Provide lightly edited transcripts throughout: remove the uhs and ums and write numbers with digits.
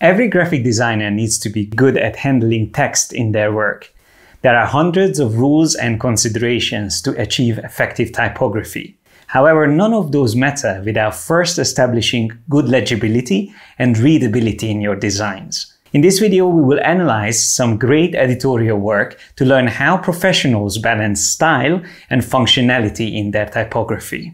Every graphic designer needs to be good at handling text in their work. There are hundreds of rules and considerations to achieve effective typography. However, none of those matter without first establishing good legibility and readability in your designs. In this video, we will analyze some great editorial work to learn how professionals balance style and functionality in their typography.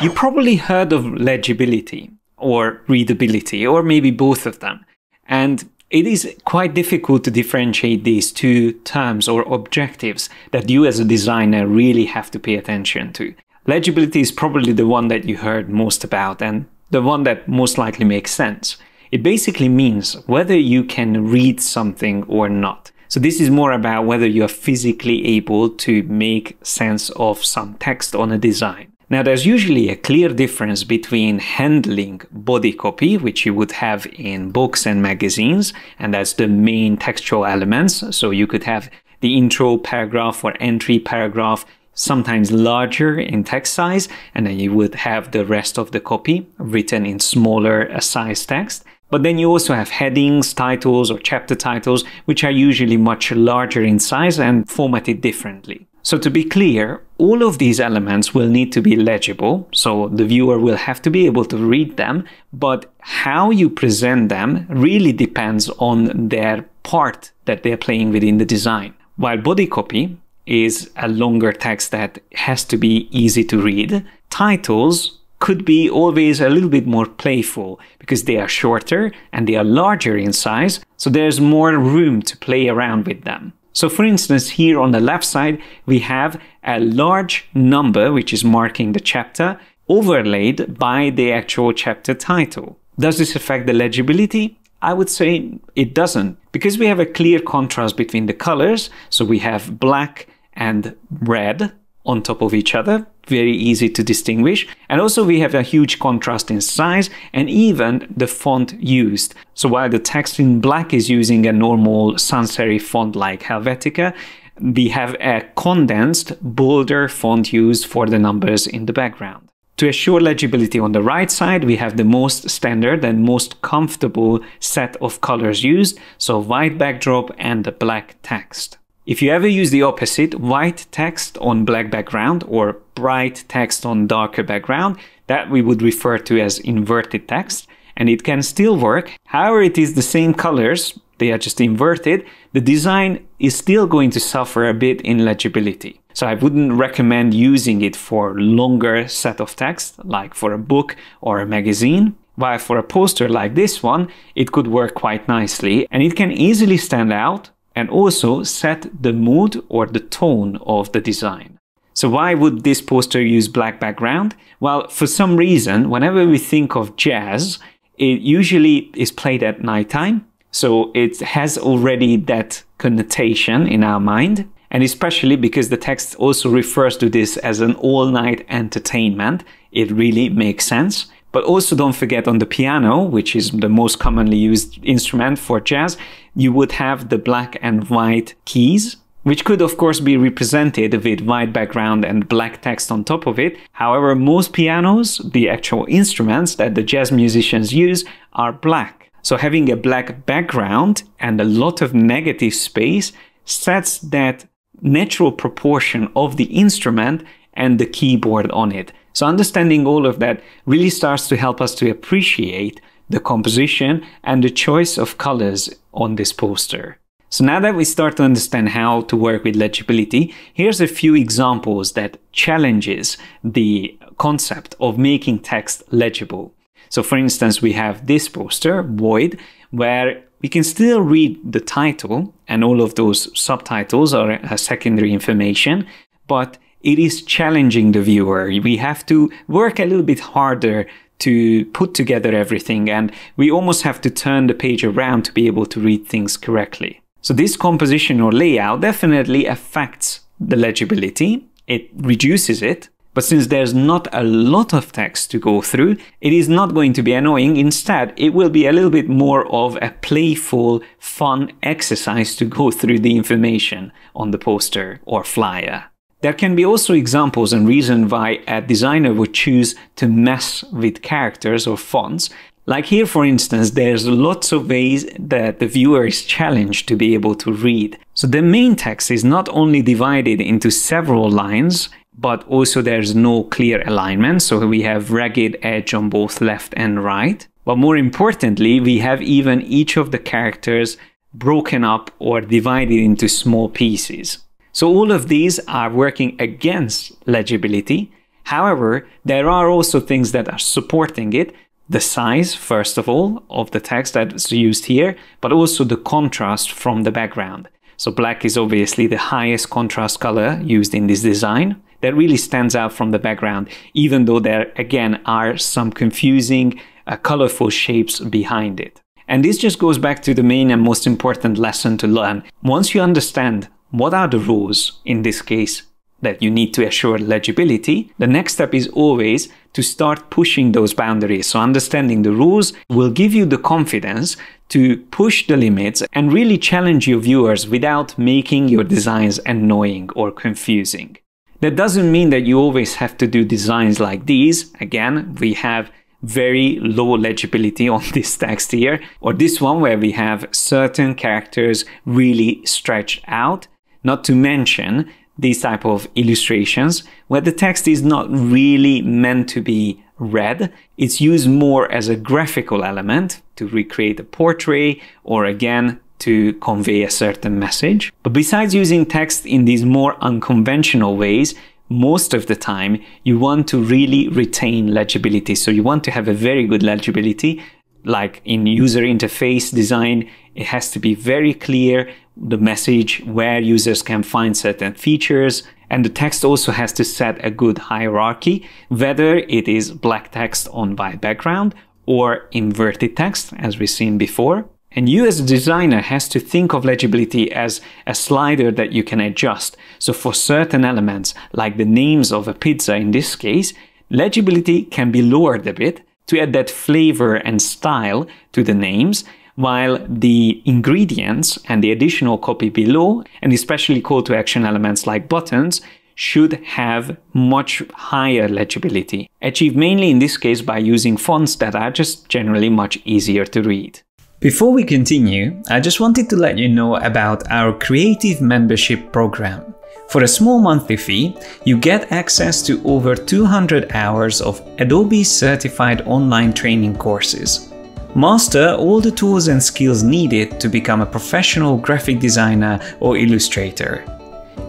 You probably heard of legibility or readability, or maybe both of them. And it is quite difficult to differentiate these two terms or objectives that you as a designer really have to pay attention to. Legibility is probably the one that you heard most about and the one that most likely makes sense. It basically means whether you can read something or not. So this is more about whether you are physically able to make sense of some text on a design. Now, there's usually a clear difference between handling body copy, which you would have in books and magazines, and that's the main textual elements. So you could have the intro paragraph or entry paragraph, sometimes larger in text size, and then you would have the rest of the copy written in smaller size text. But then you also have headings, titles, or chapter titles, which are usually much larger in size and formatted differently. So to be clear, all of these elements will need to be legible, so the viewer will have to be able to read them, but how you present them really depends on their part that they're playing within the design. While body copy is a longer text that has to be easy to read, titles could be always a little bit more playful because they are shorter and they are larger in size, so there's more room to play around with them. So for instance, here on the left side, we have a large number, which is marking the chapter, overlaid by the actual chapter title. Does this affect the legibility? I would say it doesn't, because we have a clear contrast between the colors. So we have black and red on top of each other, very easy to distinguish. And also we have a huge contrast in size and even the font used. So while the text in black is using a normal sans serif font like Helvetica, we have a condensed, bolder font used for the numbers in the background. To assure legibility on the right side, we have the most standard and most comfortable set of colors used, so white backdrop and the black text. If you ever use the opposite, white text on black background or bright text on darker background, that we would refer to as inverted text, and it can still work. However, it is the same colors, they are just inverted. The design is still going to suffer a bit in legibility. So I wouldn't recommend using it for longer set of text, like for a book or a magazine. While for a poster like this one, it could work quite nicely, and it can easily stand out and also set the mood or the tone of the design. So why would this poster use black background? Well, for some reason, whenever we think of jazz, it usually is played at nighttime. So it has already that connotation in our mind. And especially because the text also refers to this as an all-night entertainment, it really makes sense. But also don't forget on the piano, which is the most commonly used instrument for jazz, you would have the black and white keys, which could of course be represented with white background and black text on top of it. However, most pianos, the actual instruments that the jazz musicians use, are black. So having a black background and a lot of negative space sets that natural proportion of the instrument and the keyboard on it. So understanding all of that really starts to help us to appreciate the composition and the choice of colors on this poster. So now that we start to understand how to work with legibility, here's a few examples that challenges the concept of making text legible. So for instance, we have this poster, Void, where we can still read the title and all of those subtitles are secondary information, but it is challenging the viewer. We have to work a little bit harder to put together everything, and we almost have to turn the page around to be able to read things correctly. So this composition or layout definitely affects the legibility. It reduces it, but since there's not a lot of text to go through, it is not going to be annoying. Instead, it will be a little bit more of a playful, fun exercise to go through the information on the poster or flyer. There can be also examples and reasons why a designer would choose to mess with characters or fonts. Like here, for instance, there's lots of ways that the viewer is challenged to be able to read. So the main text is not only divided into several lines, but also there's no clear alignment. So we have ragged edge on both left and right. But more importantly, we have even each of the characters broken up or divided into small pieces. So all of these are working against legibility. However, there are also things that are supporting it. The size, first of all, of the text that's used here, but also the contrast from the background. So black is obviously the highest contrast color used in this design. That really stands out from the background, even though there again are some confusing, colorful shapes behind it. And this just goes back to the main and most important lesson to learn. Once you understand what are the rules, in this case, that you need to assure legibility, the next step is always to start pushing those boundaries. So understanding the rules will give you the confidence to push the limits and really challenge your viewers without making your designs annoying or confusing. That doesn't mean that you always have to do designs like these. Again, we have very low legibility on this text here, or this one where we have certain characters really stretched out, not to mention these type of illustrations where the text is not really meant to be read. It's used more as a graphical element to recreate a portrait or again to convey a certain message. But besides using text in these more unconventional ways, most of the time you want to really retain legibility. So you want to have a very good legibility. Like in user interface design, it has to be very clear, the message, where users can find certain features. And the text also has to set a good hierarchy, whether it is black text on white background or inverted text, as we've seen before. And you as a designer has to think of legibility as a slider that you can adjust. So for certain elements, like the names of a pizza in this case, legibility can be lowered a bit to add that flavor and style to the names, while the ingredients and the additional copy below, and especially call to action elements like buttons, should have much higher legibility, achieved mainly in this case by using fonts that are just generally much easier to read. Before we continue, I just wanted to let you know about our creative membership program. For a small monthly fee, you get access to over 200 hours of Adobe certified online training courses. Master all the tools and skills needed to become a professional graphic designer or illustrator.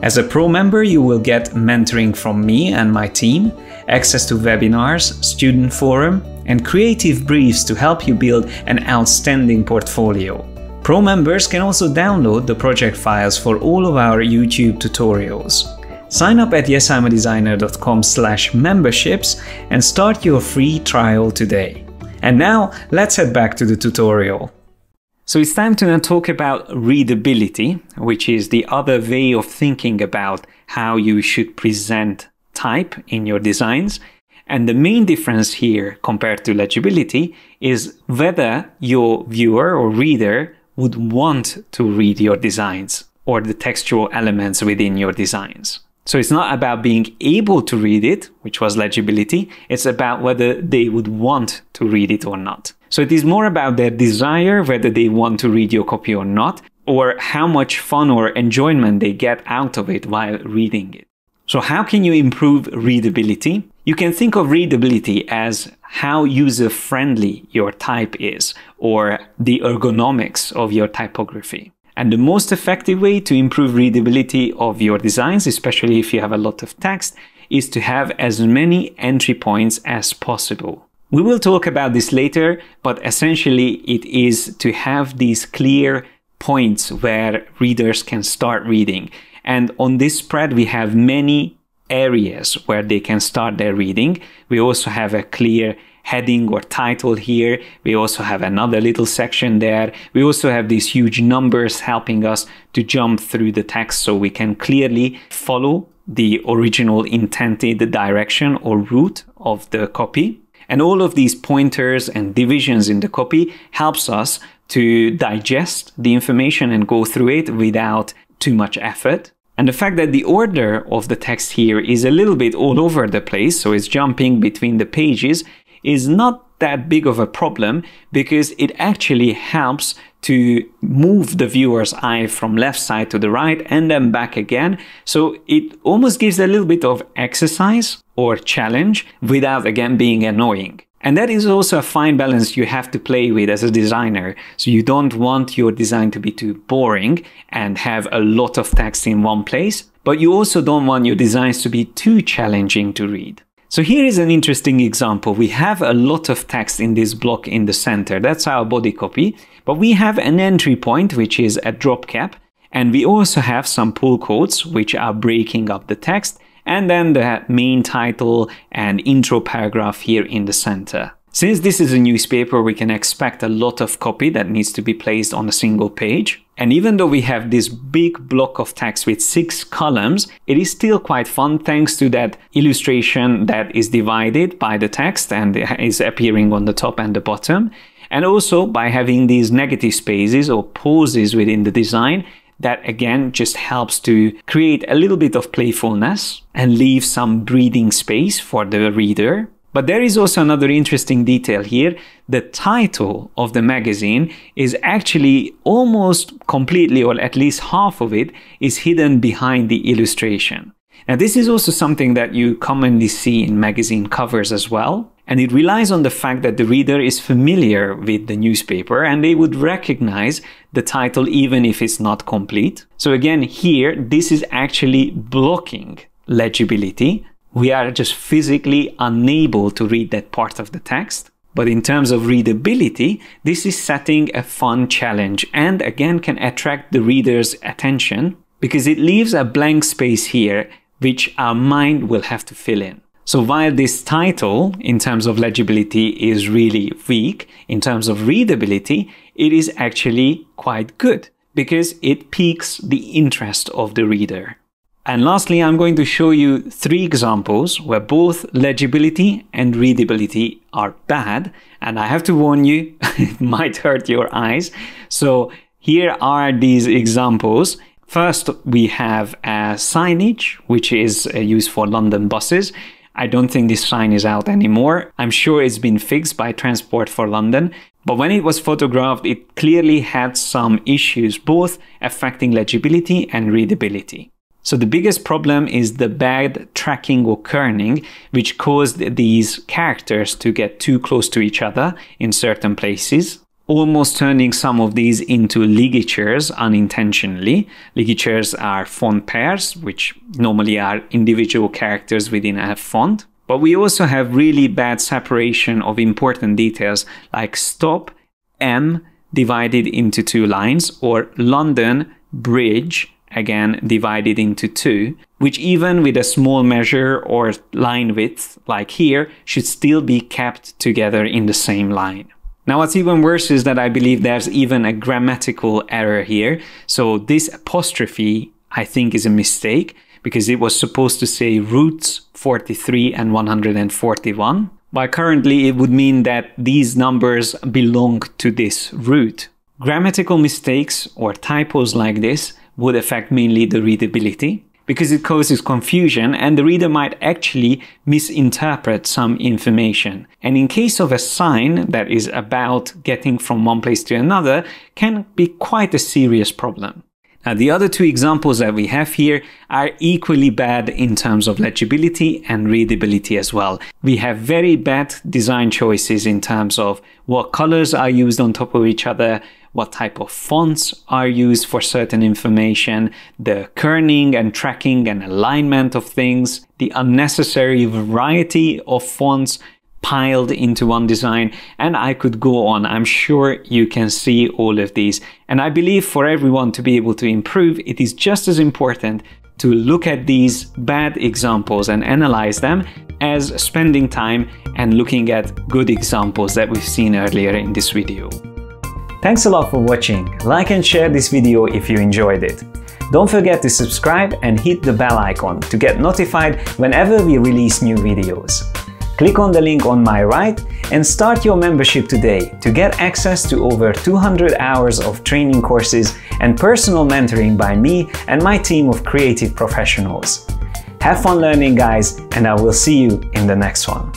As a pro member, you will get mentoring from me and my team, access to webinars, student forum, and creative briefs to help you build an outstanding portfolio. Pro members can also download the project files for all of our YouTube tutorials. Sign up at yesimadesigner.com/memberships and start your free trial today. And now let's head back to the tutorial. So it's time to now talk about readability, which is the other way of thinking about how you should present type in your designs. And the main difference here compared to legibility is whether your viewer or reader would want to read your designs or the textual elements within your designs. So it's not about being able to read it, which was legibility, it's about whether they would want to read it or not. So it is more about their desire, whether they want to read your copy or not, or how much fun or enjoyment they get out of it while reading it. So how can you improve readability? You can think of readability as how user-friendly your type is, or the ergonomics of your typography. And the most effective way to improve readability of your designs, especially if you have a lot of text, is to have as many entry points as possible. We will talk about this later, but essentially it is to have these clear points where readers can start reading. And on this spread, we have many areas where they can start their reading. We also have a clear heading or title here. We also have another little section there. We also have these huge numbers helping us to jump through the text so we can clearly follow the original intended direction or route of the copy. And all of these pointers and divisions in the copy helps us to digest the information and go through it without too much effort. And the fact that the order of the text here is a little bit all over the place, so it's jumping between the pages, is not that big of a problem because it actually helps to move the viewer's eye from left side to the right and then back again. So it almost gives a little bit of exercise or challenge without again being annoying. And that is also a fine balance you have to play with as a designer. So you don't want your design to be too boring and have a lot of text in one place, but you also don't want your designs to be too challenging to read. So here is an interesting example. We have a lot of text in this block in the center. That's our body copy, but we have an entry point, which is a drop cap. And we also have some pull quotes, which are breaking up the text, and then the main title and intro paragraph here in the center. Since this is a newspaper, we can expect a lot of copy that needs to be placed on a single page. And even though we have this big block of text with 6 columns, it is still quite fun thanks to that illustration that is divided by the text and is appearing on the top and the bottom. And also by having these negative spaces or pauses within the design, that again just helps to create a little bit of playfulness and leave some breathing space for the reader. But there is also another interesting detail here. The title of the magazine is actually almost completely, or at least half of it, is hidden behind the illustration. Now this is also something that you commonly see in magazine covers as well. And it relies on the fact that the reader is familiar with the newspaper and they would recognize the title even if it's not complete. So again, here, this is actually blocking legibility. We are just physically unable to read that part of the text. But in terms of readability, this is setting a fun challenge and again can attract the reader's attention because it leaves a blank space here which our mind will have to fill in. So while this title, in terms of legibility, is really weak, in terms of readability, it is actually quite good because it piques the interest of the reader. And lastly, I'm going to show you 3 examples where both legibility and readability are bad. And I have to warn you, it might hurt your eyes. So here are these examples. First, we have a signage, which is used for London buses. I don't think this sign is out anymore. I'm sure it's been fixed by Transport for London. But when it was photographed, it clearly had some issues, both affecting legibility and readability. So the biggest problem is the bad tracking or kerning, which caused these characters to get too close to each other in certain places, almost turning some of these into ligatures unintentionally. Ligatures are font pairs, which normally are individual characters within a font. But we also have really bad separation of important details like stop, M divided into 2 lines, or London Bridge, again divided into 2, which even with a small measure or line width like here should still be kept together in the same line. Now what's even worse is that I believe there's even a grammatical error here. So this apostrophe I think is a mistake because it was supposed to say routes 43 and 141. But currently it would mean that these numbers belong to this route. Grammatical mistakes or typos like this would affect mainly the readability because it causes confusion and the reader might actually misinterpret some information. And in case of a sign that is about getting from one place to another, can be quite a serious problem. Now, the other 2 examples that we have here are equally bad in terms of legibility and readability as well. We have very bad design choices in terms of what colors are used on top of each other, what type of fonts are used for certain information, the kerning and tracking and alignment of things, the unnecessary variety of fonts piled into one design, and I could go on. I'm sure you can see all of these. And I believe for everyone to be able to improve, it is just as important to look at these bad examples and analyze them as spending time and looking at good examples that we've seen earlier in this video. Thanks a lot for watching. Like and share this video if you enjoyed it. Don't forget to subscribe and hit the bell icon to get notified whenever we release new videos. Click on the link on my right and start your membership today to get access to over 200 hours of training courses and personal mentoring by me and my team of creative professionals. Have fun learning, guys, and I will see you in the next one.